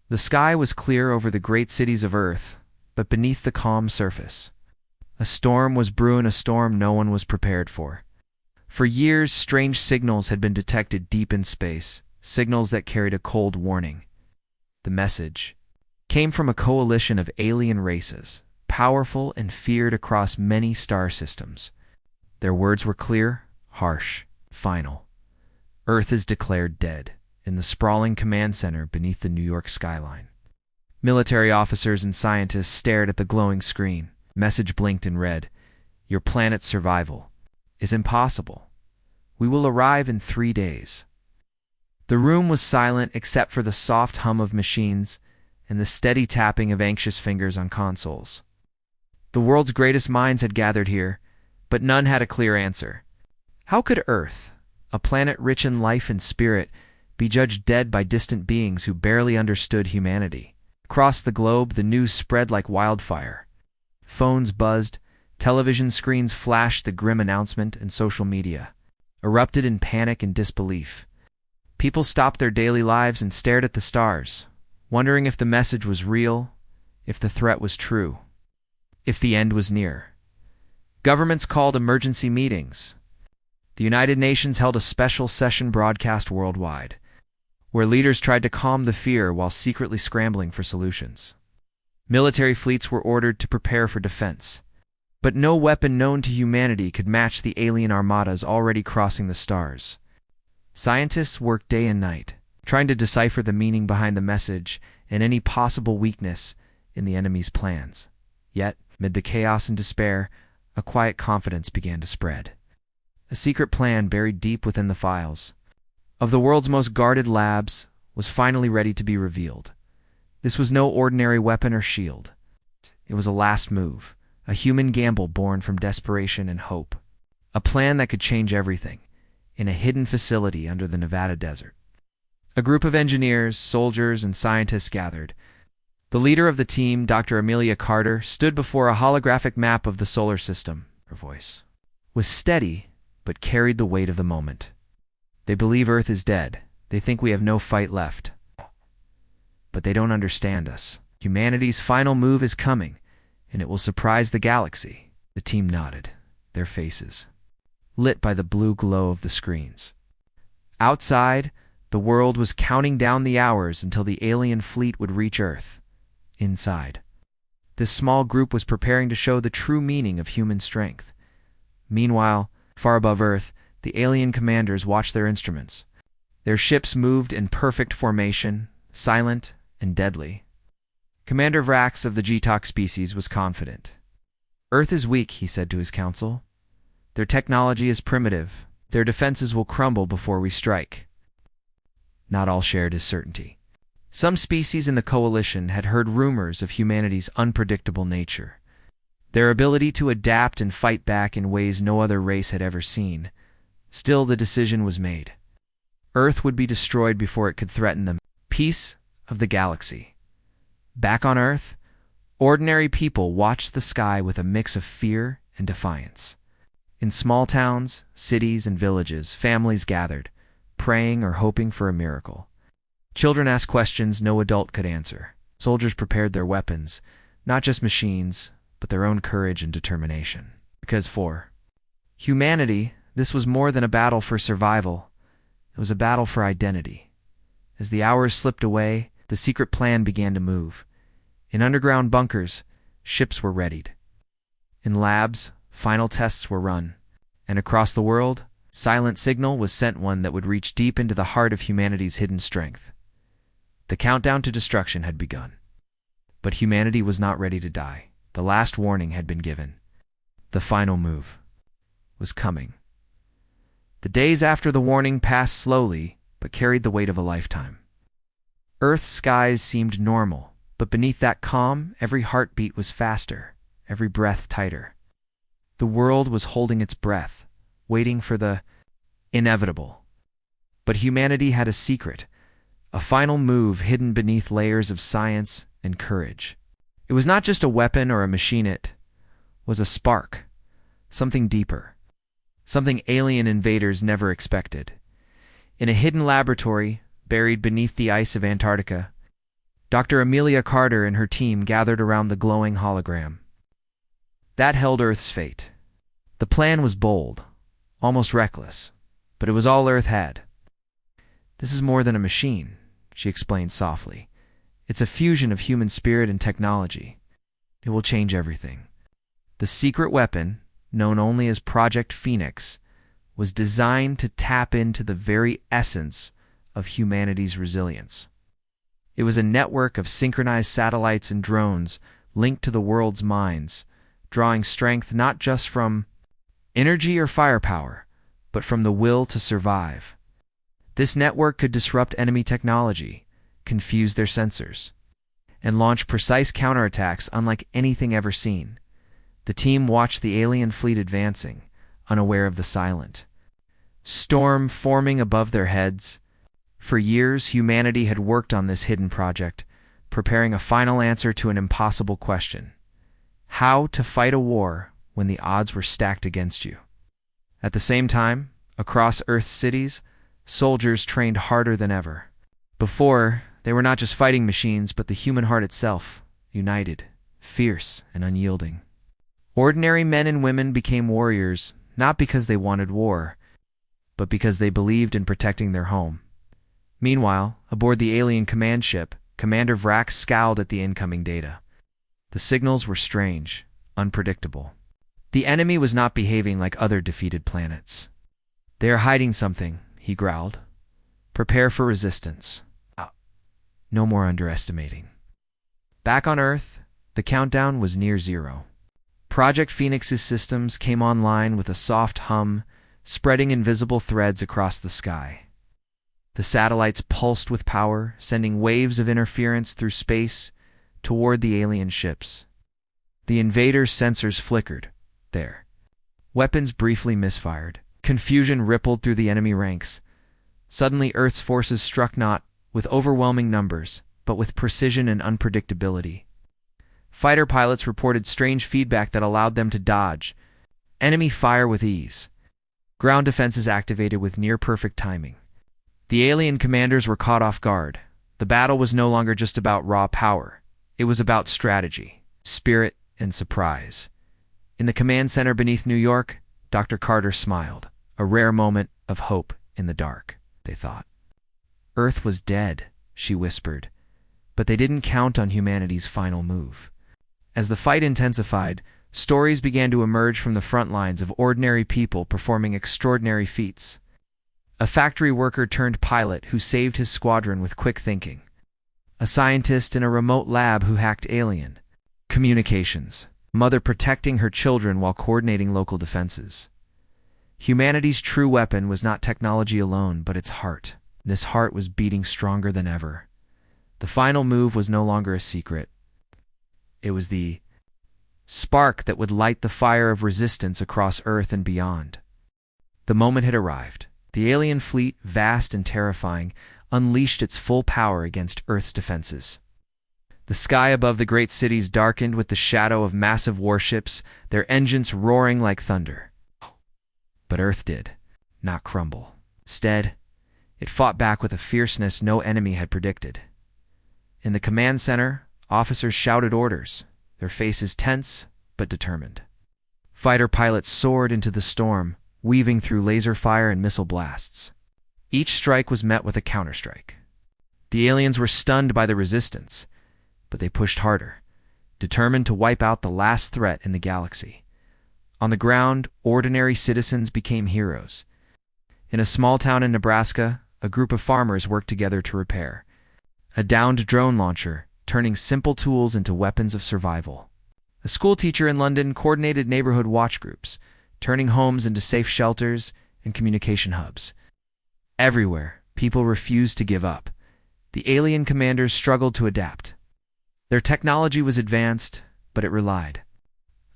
The sky was clear over the great cities of Earth, but beneath the calm surface, a storm was brewing, a storm no one was prepared for. For years, strange signals had been detected deep in space, signals that carried a cold warning. The message came from a coalition of alien races, powerful and feared across many star systems. Their words were clear, harsh, final. Earth is declared dead, in the sprawling command center beneath the New York skyline. Military officers and scientists stared at the glowing screen. Message blinked in red. Your planet's survival is impossible. We will arrive in 3 days. The room was silent except for the soft hum of machines and the steady tapping of anxious fingers on consoles. The world's greatest minds had gathered here, but none had a clear answer. How could Earth, a planet rich in life and spirit, be judged dead by distant beings who barely understood humanity? Across the globe, the news spread like wildfire. Phones buzzed, television screens flashed the grim announcement, and social media erupted in panic and disbelief. People stopped their daily lives and stared at the stars, wondering if the message was real, if the threat was true, if the end was near. Governments called emergency meetings. The United Nations held a special session broadcast worldwide, where leaders tried to calm the fear while secretly scrambling for solutions. Military fleets were ordered to prepare for defense, but no weapon known to humanity could match the alien armadas already crossing the stars. Scientists worked day and night, trying to decipher the meaning behind the message and any possible weakness in the enemy's plans. Yet, amid the chaos and despair, a quiet confidence began to spread. A secret plan buried deep within the files of the world's most guarded labs was finally ready to be revealed. This was no ordinary weapon or shield. It was a last move, a human gamble born from desperation and hope. A plan that could change everything, in a hidden facility under the Nevada desert. A group of engineers, soldiers, and scientists gathered. The leader of the team, Dr. Amelia Carter, stood before a holographic map of the solar system. Her voice was steady, but carried the weight of the moment. They believe Earth is dead. They think we have no fight left. But they don't understand us. Humanity's final move is coming, and it will surprise the galaxy. The team nodded, their faces lit by the blue glow of the screens. Outside, the world was counting down the hours until the alien fleet would reach Earth. Inside, this small group was preparing to show the true meaning of human strength. Meanwhile, far above Earth, the alien commanders watched their instruments. Their ships moved in perfect formation, silent and deadly. Commander Vrax of the Gtok species was confident. Earth is weak, he said to his council. Their technology is primitive. Their defenses will crumble before we strike. Not all shared his certainty. Some species in the coalition had heard rumors of humanity's unpredictable nature, their ability to adapt and fight back in ways no other race had ever seen. Still, the decision was made. Earth would be destroyed before it could threaten the peace of the galaxy. Back on Earth, ordinary people watched the sky with a mix of fear and defiance. In small towns, cities, and villages, families gathered, praying or hoping for a miracle. Children asked questions no adult could answer. Soldiers prepared their weapons, not just machines, but their own courage and determination. Because for humanity, this was more than a battle for survival. It was a battle for identity. As the hours slipped away, the secret plan began to move. In underground bunkers, ships were readied. In labs, final tests were run. And across the world, silent signal was sent, one that would reach deep into the heart of humanity's hidden strength. The countdown to destruction had begun. But humanity was not ready to die. The last warning had been given. The final move was coming. The days after the warning passed slowly, but carried the weight of a lifetime. Earth's skies seemed normal, but beneath that calm, every heartbeat was faster, every breath tighter. The world was holding its breath, waiting for the inevitable. But humanity had a secret, a final move hidden beneath layers of science and courage. It was not just a weapon or a machine, it was a spark, something deeper, something alien invaders never expected. In a hidden laboratory, buried beneath the ice of Antarctica, Dr. Amelia Carter and her team gathered around the glowing hologram. That held Earth's fate. The plan was bold, almost reckless, but it was all Earth had. "This is more than a machine," she explained softly. "It's a fusion of human spirit and technology. It will change everything." The secret weapon, known only as Project Phoenix, was designed to tap into the very essence of humanity's resilience. It was a network of synchronized satellites and drones linked to the world's minds, drawing strength not just from energy or firepower, but from the will to survive. This network could disrupt enemy technology, confuse their sensors, and launch precise counterattacks unlike anything ever seen. The team watched the alien fleet advancing, unaware of the silent storm forming above their heads. For years, humanity had worked on this hidden project, preparing a final answer to an impossible question: how to fight a war when the odds were stacked against you. At the same time, across Earth's cities, soldiers trained harder than ever. Before, they were not just fighting machines, but the human heart itself, united, fierce, and unyielding. Ordinary men and women became warriors, not because they wanted war, but because they believed in protecting their home. Meanwhile, aboard the alien command ship, Commander Vrax scowled at the incoming data. The signals were strange, unpredictable. The enemy was not behaving like other defeated planets. "They are hiding something," he growled. "Prepare for resistance. No more underestimating." Back on Earth, the countdown was near zero. Project Phoenix's systems came online with a soft hum, spreading invisible threads across the sky. The satellites pulsed with power, sending waves of interference through space toward the alien ships. The invaders' sensors flickered. There. Weapons briefly misfired. Confusion rippled through the enemy ranks. Suddenly, Earth's forces struck not with overwhelming numbers, but with precision and unpredictability. Fighter pilots reported strange feedback that allowed them to dodge enemy fire with ease. Ground defenses activated with near-perfect timing. The alien commanders were caught off guard. The battle was no longer just about raw power. It was about strategy, spirit, and surprise. In the command center beneath New York, Dr. Carter smiled. A rare moment of hope in the dark, they thought. Earth was dead, she whispered, but they didn't count on humanity's final move. As the fight intensified, stories began to emerge from the front lines of ordinary people performing extraordinary feats. A factory worker turned pilot who saved his squadron with quick thinking. A scientist in a remote lab who hacked alien communications. Mother protecting her children while coordinating local defenses. Humanity's true weapon was not technology alone, but its heart. This heart was beating stronger than ever. The final move was no longer a secret. It was the spark that would light the fire of resistance across Earth and beyond. The moment had arrived. The alien fleet, vast and terrifying, unleashed its full power against Earth's defenses. The sky above the great cities darkened with the shadow of massive warships, their engines roaring like thunder. But Earth did not crumble. Instead, it fought back with a fierceness no enemy had predicted. In the command center, officers shouted orders, their faces tense but determined. Fighter pilots soared into the storm, weaving through laser fire and missile blasts. Each strike was met with a counterstrike. The aliens were stunned by the resistance, but they pushed harder, determined to wipe out the last threat in the galaxy. On the ground, ordinary citizens became heroes. In a small town in Nebraska, a group of farmers worked together to repair a downed drone launcher, turning simple tools into weapons of survival. A school teacher in London coordinated neighborhood watch groups, turning homes into safe shelters and communication hubs. Everywhere, people refused to give up. The alien commanders struggled to adapt. Their technology was advanced, but it relied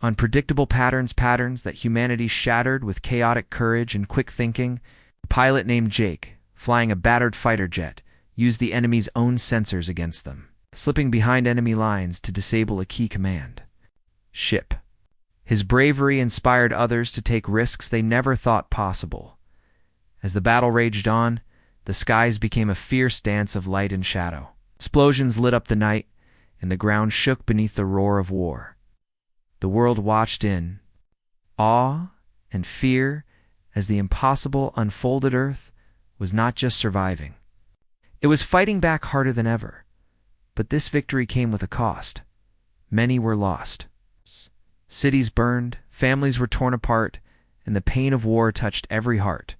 on predictable patterns that humanity shattered with chaotic courage and quick thinking. A pilot named Jake, flying a battered fighter jet, used the enemy's own sensors against them, slipping behind enemy lines to disable a key command ship. His bravery inspired others to take risks they never thought possible. As the battle raged on, the skies became a fierce dance of light and shadow. Explosions lit up the night, and the ground shook beneath the roar of war. The world watched in awe and fear as the impossible unfolded. Earth was not just surviving. It was fighting back harder than ever. But this victory came with a cost. Many were lost. Cities burned, families were torn apart, and the pain of war touched every heart.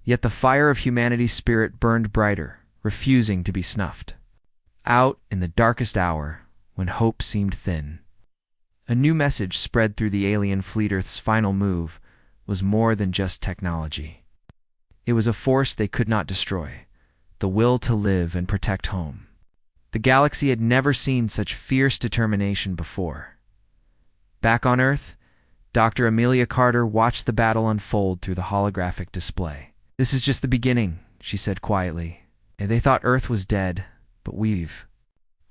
Yet the fire of humanity's spirit burned brighter, refusing to be snuffed out in the darkest hour, when hope seemed thin. A new message spread through the alien fleet. Earth's final move was more than just technology. It was a force they could not destroy, the will to live and protect home. The galaxy had never seen such fierce determination before. Back on Earth, Dr. Amelia Carter watched the battle unfold through the holographic display. "This is just the beginning," she said quietly. "They thought Earth was dead, but we've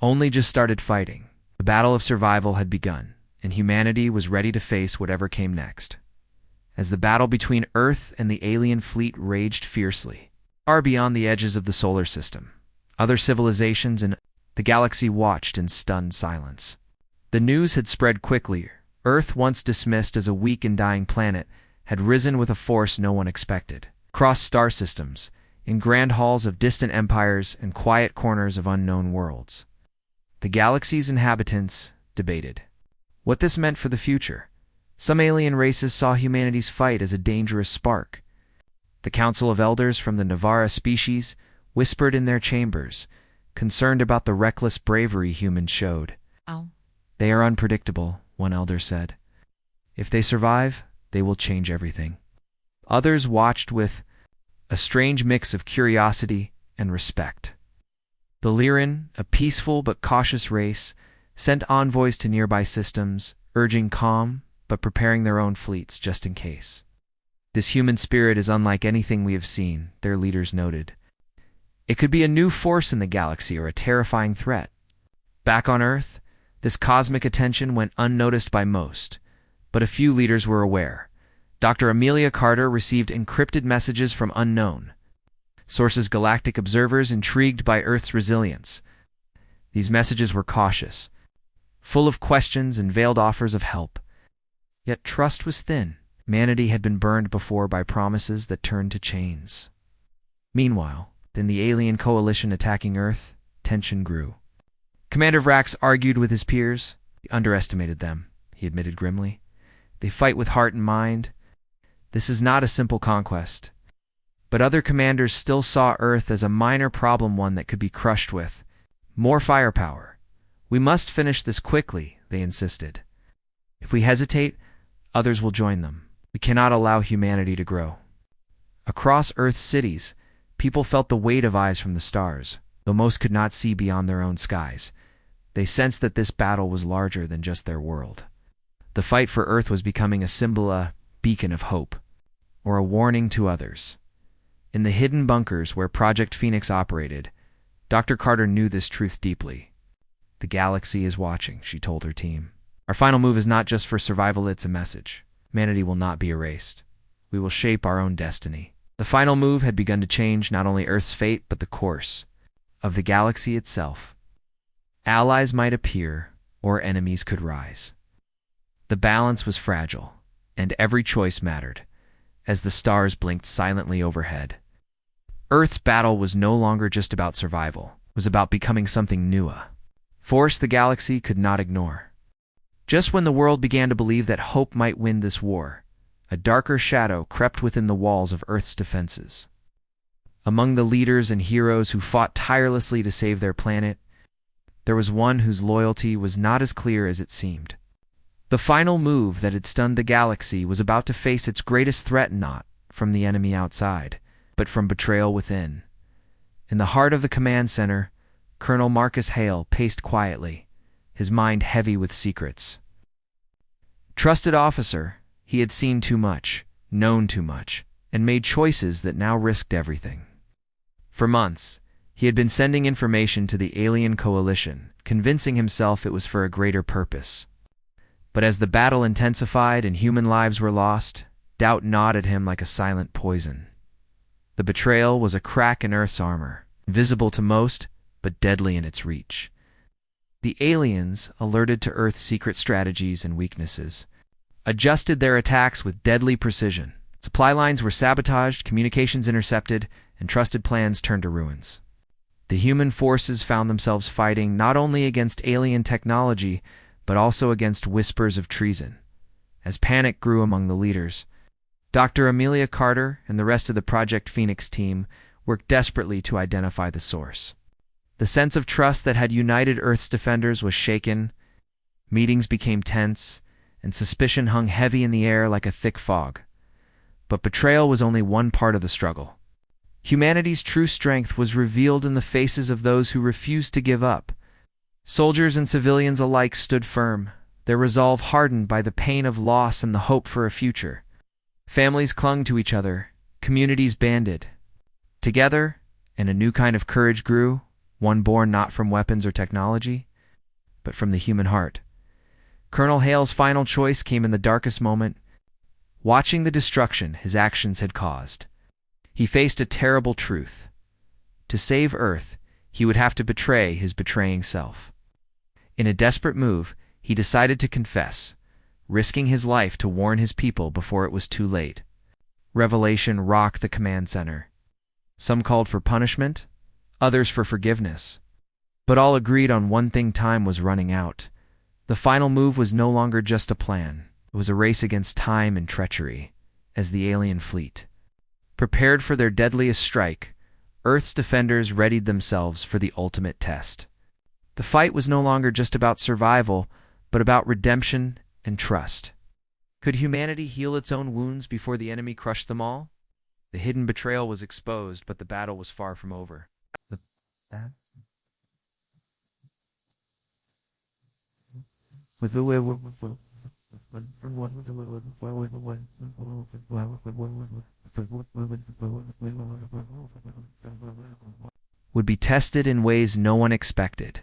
only just started fighting." The battle of survival had begun, and humanity was ready to face whatever came next. As the battle between Earth and the alien fleet raged fiercely, far beyond the edges of the solar system, other civilizations in the galaxy watched in stunned silence. The news had spread quickly. Earth, once dismissed as a weak and dying planet, had risen with a force no one expected. Across star systems, in grand halls of distant empires and quiet corners of unknown worlds, the galaxy's inhabitants debated what this meant for the future. Some alien races saw humanity's fight as a dangerous spark. The Council of Elders from the Navara species whispered in their chambers, concerned about the reckless bravery humans showed. "They are unpredictable," one elder said. "If they survive, they will change everything." Others watched with a strange mix of curiosity and respect. The Lyran, a peaceful but cautious race, sent envoys to nearby systems, urging calm but preparing their own fleets just in case. "This human spirit is unlike anything we have seen," their leaders noted. "It could be a new force in the galaxy or a terrifying threat." Back on Earth, this cosmic attention went unnoticed by most, but a few leaders were aware. Dr. Amelia Carter received encrypted messages from unknown sources, galactic observers intrigued by Earth's resilience. These messages were cautious, full of questions and veiled offers of help. Yet trust was thin. Humanity had been burned before by promises that turned to chains. Meanwhile, in the alien coalition attacking Earth, tension grew. Commander Vrax argued with his peers. He underestimated them, he admitted grimly. "They fight with heart and mind. This is not a simple conquest." But other commanders still saw Earth as a minor problem, one that could be crushed with more firepower. "We must finish this quickly," they insisted. "If we hesitate, others will join them. We cannot allow humanity to grow." Across Earth's cities, people felt the weight of eyes from the stars, though most could not see beyond their own skies. They sensed that this battle was larger than just their world. The fight for Earth was becoming a symbol, a beacon of hope, or a warning to others. In the hidden bunkers where Project Phoenix operated, Dr. Carter knew this truth deeply. "The galaxy is watching," she told her team. "Our final move is not just for survival, it's a message. Humanity will not be erased. We will shape our own destiny." The final move had begun to change not only Earth's fate, but the course of the galaxy itself. Allies might appear, or enemies could rise. The balance was fragile, and every choice mattered, as the stars blinked silently overhead. Earth's battle was no longer just about survival. It was about becoming something new, a force the galaxy could not ignore. Just when the world began to believe that hope might win this war, a darker shadow crept within the walls of Earth's defenses. Among the leaders and heroes who fought tirelessly to save their planet, there was one whose loyalty was not as clear as it seemed. The final move that had stunned the galaxy was about to face its greatest threat, not from the enemy outside, but from betrayal within. In the heart of the command center, Colonel Marcus Hale paced quietly, his mind heavy with secrets. Trusted officer, he had seen too much, known too much, and made choices that now risked everything. For months, he had been sending information to the alien coalition, convincing himself it was for a greater purpose. But as the battle intensified and human lives were lost, doubt gnawed at him like a silent poison. The betrayal was a crack in Earth's armor, visible to most, but deadly in its reach. The aliens, alerted to Earth's secret strategies and weaknesses, adjusted their attacks with deadly precision. Supply lines were sabotaged, communications intercepted, and trusted plans turned to ruins. The human forces found themselves fighting not only against alien technology, but also against whispers of treason. As panic grew among the leaders, Dr. Amelia Carter and the rest of the Project Phoenix team worked desperately to identify the source. The sense of trust that had united Earth's defenders was shaken, meetings became tense, and suspicion hung heavy in the air like a thick fog. But betrayal was only one part of the struggle. Humanity's true strength was revealed in the faces of those who refused to give up. Soldiers and civilians alike stood firm, their resolve hardened by the pain of loss and the hope for a future. Families clung to each other, communities banded together, and a new kind of courage grew, one born not from weapons or technology, but from the human heart. Colonel Hale's final choice came in the darkest moment, watching the destruction his actions had caused. He faced a terrible truth. To save Earth, he would have to betray his betraying self. In a desperate move, he decided to confess, risking his life to warn his people before it was too late. Revelation rocked the command center. Some called for punishment, others for forgiveness. But all agreed on one thing: time was running out. The final move was no longer just a plan. It was a race against time and treachery. As the alien fleet prepared for their deadliest strike, Earth's defenders readied themselves for the ultimate test. The fight was no longer just about survival, but about redemption and trust. Could humanity heal its own wounds before the enemy crushed them all? The hidden betrayal was exposed, but the battle was far from over. Would be tested in ways no one expected.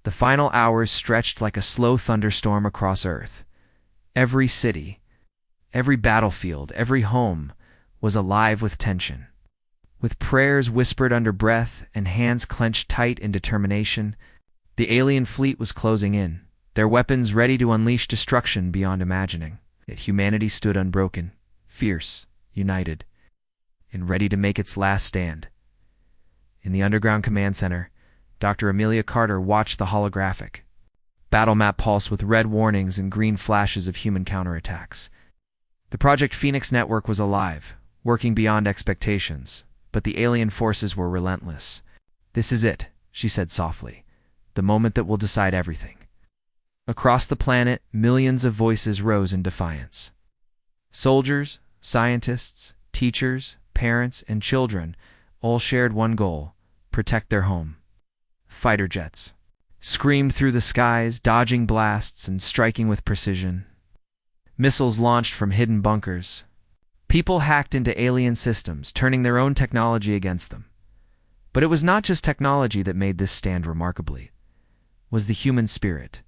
The final hours stretched like a slow thunderstorm across Earth. Every city, every battlefield, every home was alive with tension. With prayers whispered under breath and hands clenched tight in determination, the alien fleet was closing in, their weapons ready to unleash destruction beyond imagining. Yet humanity stood unbroken, fierce, united, and ready to make its last stand. In the underground command center, Dr. Amelia Carter watched the holographic battle map pulse with red warnings and green flashes of human counterattacks. The Project Phoenix network was alive, working beyond expectations, but the alien forces were relentless. "This is it," she said softly, "the moment that will decide everything." Across the planet, millions of voices rose in defiance. Soldiers, scientists, teachers, parents, and children all shared one goal: protect their home. Fighter jets screamed through the skies, dodging blasts and striking with precision. Missiles launched from hidden bunkers. People hacked into alien systems, turning their own technology against them. But it was not just technology that made this stand remarkably. It was the human spirit.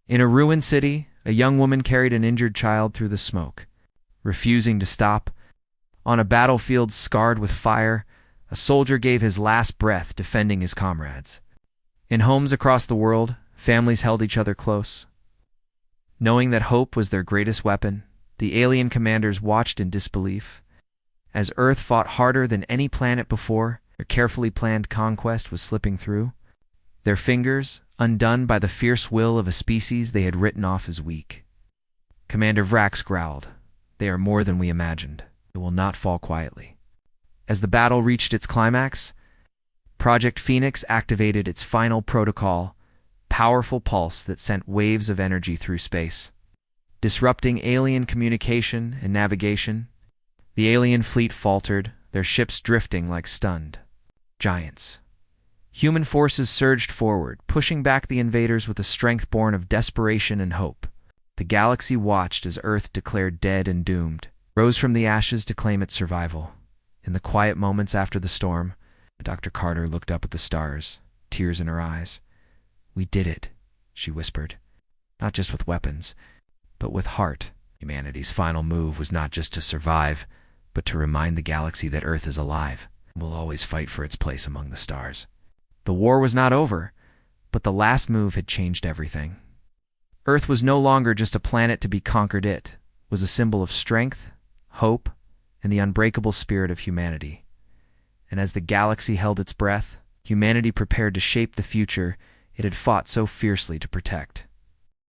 In a ruined city, a young woman carried an injured child through the smoke, refusing to stop. On a battlefield scarred with fire, a soldier gave his last breath defending his comrades. In homes across the world, families held each other close. Knowing that hope was their greatest weapon, the alien commanders watched in disbelief. As Earth fought harder than any planet before, their carefully planned conquest was slipping through. Their fingers, undone by the fierce will of a species they had written off as weak. Commander Vrax growled, "They are more than we imagined. It will not fall quietly." As the battle reached its climax, Project Phoenix activated its final protocol, powerful pulse that sent waves of energy through space, disrupting alien communication and navigation. The alien fleet faltered, their ships drifting like stunned giants. Human forces surged forward, pushing back the invaders with a strength born of desperation and hope. The galaxy watched as Earth, declared dead and doomed, rose from the ashes to claim its survival. In the quiet moments after the storm, Dr. Carter looked up at the stars, tears in her eyes. "We did it," she whispered. "Not just with weapons, but with heart." Humanity's final move was not just to survive, but to remind the galaxy that Earth is alive and will always fight for its place among the stars. The war was not over, but the last move had changed everything. Earth was no longer just a planet to be conquered, it was a symbol of strength, hope, and the unbreakable spirit of humanity. And as the galaxy held its breath, humanity prepared to shape the future it had fought so fiercely to protect.